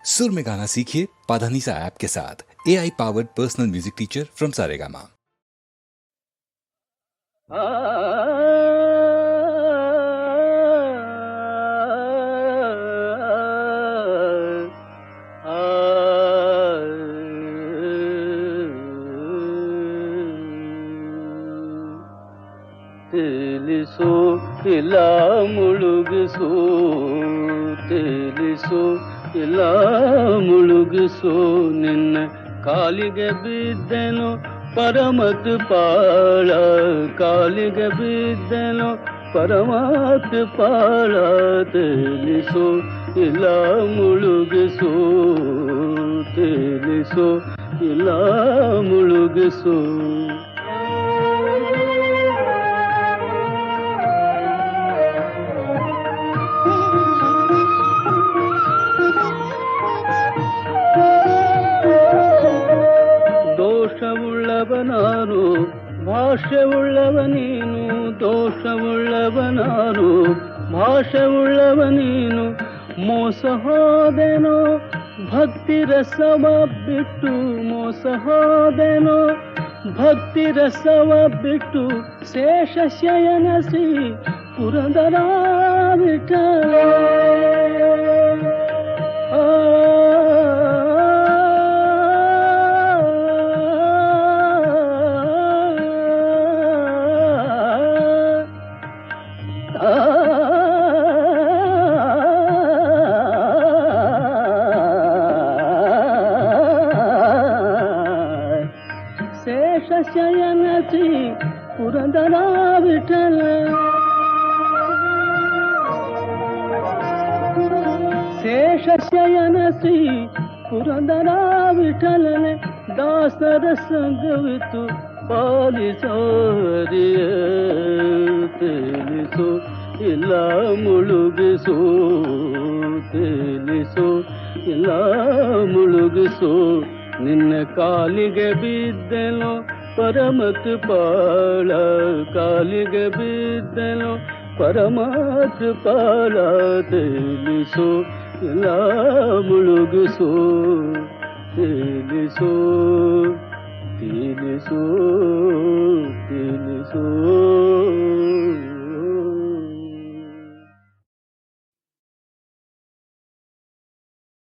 सुर में गाना सीखिए पाधानीसा ऐप के साथ। AI powered personal music teacher from Saregama. ತಿಳಿಸು ಇಲ್ಲ ಮುಳುಗಿಸು, ತಿಳಿಸು ಇಲ್ಲ ಮುಳುಗಿಸು, ನಿನ್ನ ಕಾಲಿಗೆ ಬಿದ್ದೆನು ಪರಮತ್ ಪಾಳ, ಕಾಲಿಗೆ ಬಿದ್ದೆನು ಪರಮತ್ ಪಾಳ, ತಿಳಿಸು ಇಲ್ಲ ಮುಳುಗಿಸು, ತಿಳಿಸು ಇಲ್ಲ ಮುಳುಗಿಸು. ದೋಷವುಳ್ಳವನಾರು ಭಾಷೆಯುಳ್ಳವ ನೀನು, ದೋಷವುಳ್ಳವನಾರು ಭಾಷೆಯುಳ್ಳವ ನೀನು, ಮೋಸ ಹೋದೆನೋ ಭಕ್ತಿ ರಸವ ಬಿಟ್ಟು, ಮೋಸ ಹೋದೆನೋ ಭಕ್ತಿ ರಸವ ಬಿಟ್ಟು, ಶೇಷ ಶಯನ ಶ್ರೀ ಪುರಂದರ ವಿಠಲ. ಶೇಷ ಶಯನ ಶ್ರೀ ಪುರಂದರ ವಿಠಲ, ಶೇಷ ಶಯನ ಶ್ರೀ ಪುರಂದರ ವಿಠಲನೆ, ದಾಸರ ಸಂಗವಿತು ಪಾಲಿಸೋರಿಯ, ತಿಳಿಸು ಇಲ್ಲ ಮುಳುಗಿಸು, ತಿಳಿಸು ಇಲ್ಲ ಮುಳುಗಿಸು, ನಿನ್ನ ಕಾಲಿಗೆ ಬಿದ್ದೆನು ಪರಮತ್ ಪಾಳ, ಕಾಲಿಗೆ ಬಿದ್ದೆನು ಪರಮತ್ ಪಾಳ, ತಿಳಿಸು ಇಲ್ಲ ಮುಳುಗಿಸು, ತಿಳಿಸು ತಿಳಿಸು ತಿಳಿಸು.